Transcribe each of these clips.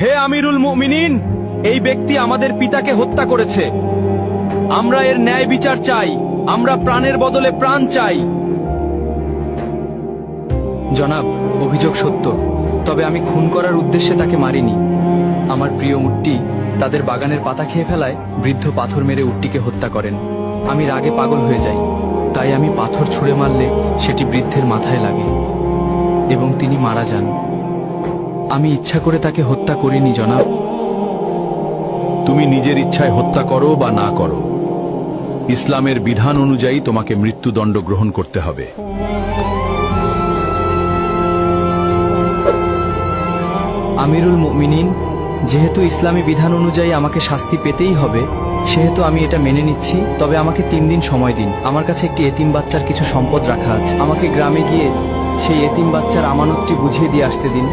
হে আমিরুল মুমিনিন, এই ব্যক্তি আমাদের পিতাকে হত্যা করেছে। আমরা এর ন্যায় বিচার চাই। আমরা প্রাণের বদলে প্রাণ চাই। জনাব, অভিযোগ সত্য, তবে আমি খুন করার উদ্দেশ্যে তাকে মারিনি। আমার প্রিয় উটটি তাদের বাগানের পাতা খেয়ে ফেলায় বৃদ্ধ পাথর মেরে উটটিকে হত্যা করেন। আমি রাগে পাগল হয়ে যাই, তাই আমি পাথর ছুঁড়ে মারলে সেটি বৃদ্ধের মাথায় লাগে এবং তিনি মারা যান। আমি ইচ্ছা করে তাকে হত্যা করিনি জনাব। তুমি নিজের ইচ্ছায় হত্যা করো বা না করো, ইসলামের বিধান অনুযায়ী তোমাকে মৃত্যুদণ্ড গ্রহণ করতে হবে। আমিরুল মুমিনিন, যেহেতু ইসলামী বিধান অনুযায়ী আমাকে শাস্তি পেতেই হবে, সেহেতু আমি এটা মেনে নিচ্ছি। তবে আমাকে 3 দিন সময় দিন। আমার কাছে একটি এতিম বাচ্চার কিছু সম্পদ রাখা আছে। আমাকে গ্রামে গিয়ে সেই এতিম বাচ্চার আমানতটি বুঝিয়ে দিয়ে আসতে দিন,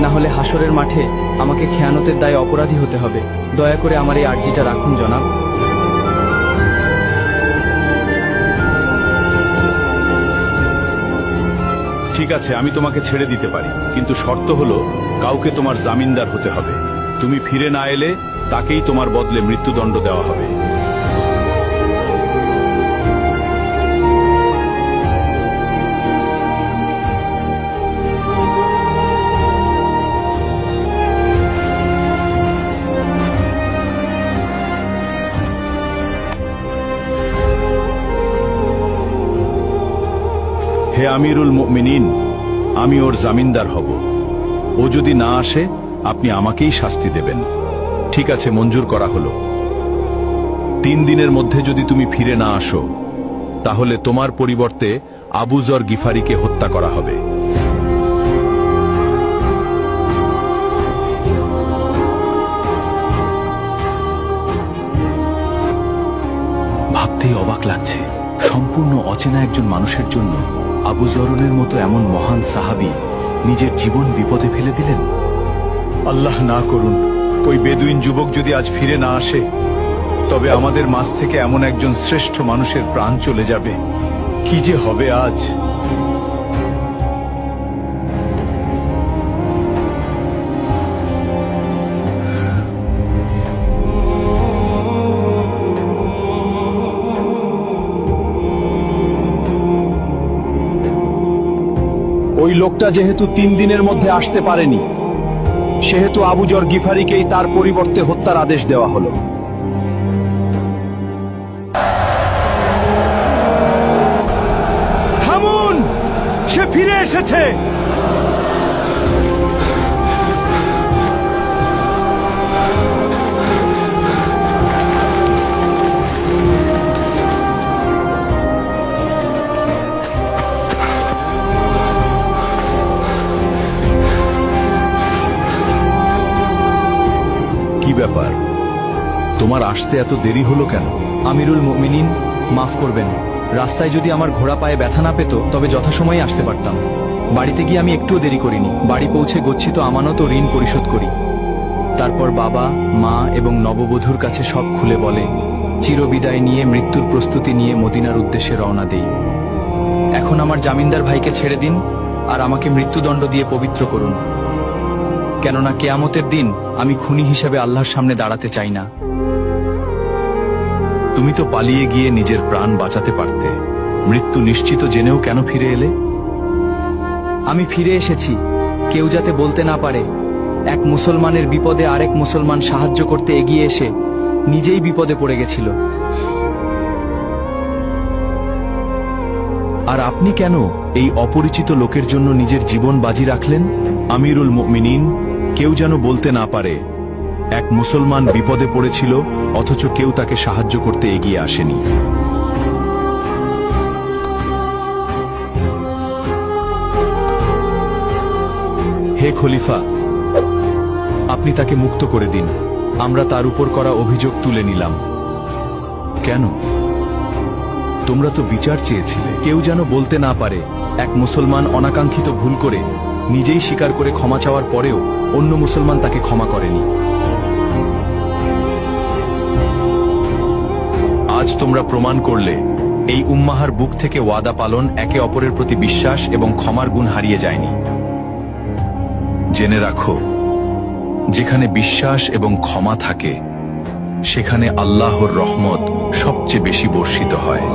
না হলে হাসরের মাঠে আমাকে খেয়ানতের দায়ে অপরাধী হতে হবে। দয়া করে আমার এই আর্জিটা রাখুন জনাব। ঠিক আছে, আমি তোমাকে ছেড়ে দিতে পারি, কিন্তু শর্ত হলো কাউকে তোমার জামিনদার হতে হবে। তুমি ফিরে না এলে তাকেই তোমার বদলে মৃত্যুদণ্ড দেওয়া হবে। হে আমিরুল মুমিনিন, আমি ওর জামিনদার হব। ও যদি না আসে আপনি আমাকেই শাস্তি দেবেন। ঠিক আছে, মঞ্জুর করা হলো। 3 দিনের মধ্যে যদি তুমি ফিরে না আসো, তাহলে তোমার পরিবর্তে আবু যর গিফারিকে হত্যা করা হবে। ভাবতেই অবাক লাগছে, সম্পূর্ণ অচেনা একজন মানুষের জন্য আবু যরনের মতো এমন মহান সাহাবী নিজের জীবন বিপদে ফেলে দিলেন। আল্লাহ না করুন ওই বেদুইন যুবক যদি আজ ফিরে না আসে, তবে আমাদের মাঝ থেকে এমন একজন শ্রেষ্ঠ মানুষের প্রাণ চলে যাবে। কি যে হবে আজ। ওই লোকটা যেহেতু 3 দিনের মধ্যে আসতে পারেনি, সেহেতু আবু যর গিফারিকেই তার পরিবর্তে হত্যার আদেশ দেওয়া হলো। থামুন, সে ফিরে এসেছে। কি ব্যাপার, তোমার আসতে এত দেরি হলো কেন? আমিরুল মুমিনিন, মাফ করবেন। রাস্তায় যদি আমার ঘোড়া পায়ে ব্যথা না পেত, তবে যথাসময়ে আসতে পারতাম। বাড়িতে গিয়ে আমি একটুও দেরি করিনি। বাড়ি পৌঁছে গচ্ছিত আমানত ও ঋণ পরিশোধ করি। তারপর বাবা, মা এবং নববধূর কাছে সব খুলে বলে চিরবিদায় নিয়ে মৃত্যুর প্রস্তুতি নিয়ে মদিনার উদ্দেশ্যে রওনা দেই। এখন আমার জামিনদার ভাইকে ছেড়ে দিন আর আমাকে মৃত্যুদণ্ড দিয়ে পবিত্র করুন, কেননা কেয়ামতের দিন আমি খুনি হিসেবে আল্লাহর সামনে দাঁড়াতে চাই না। তুমি তো পালিয়ে গিয়ে নিজের প্রাণ বাঁচাতে পারতে। মৃত্যু নিশ্চিত জেনেও কেন ফিরে এলে? আমি ফিরে এসেছি কেউ যাতে বলতে না পারে এক মুসলমানের বিপদে আরেক মুসলমান সাহায্য করতে এগিয়ে এসে নিজেই বিপদে পড়ে গেছিল। আর আপনি কেন এই অপরিচিত লোকের জন্য নিজের জীবন বাজি রাখলেন? আমিরুল মুমিনিন, কেউ যেন বলতে না পারে এক মুসলমান বিপদে পড়েছিল অথচ কেউ তাকে সাহায্য করতে এগিয়ে আসেনি। হে খলিফা, আপনি তাকে মুক্ত করে দিন। আমরা তার উপর করা অভিযোগ তুলে নিলাম। কেন? তোমরা তো বিচার চেয়েছিলে। কেউ যেন বলতে না পারে এক মুসলমান অনাকাঙ্ক্ষিত ভুল করে নিজেই স্বীকার করে ক্ষমা চাওয়ার পরেও অন্য মুসলমান তাকে ক্ষমা করেনি। আজ তোমরা প্রমাণ করলে এই উম্মাহার বুক থেকে ওয়াদা পালন একে অপরের প্রতি বিশ্বাস এবং ক্ষমার গুণ হারিয়ে যায়নি। জেনে রাখো, যেখানে বিশ্বাস এবং ক্ষমা থাকে সেখানে আল্লাহর রহমত সবচেয়ে বেশি বর্ষিত হয়।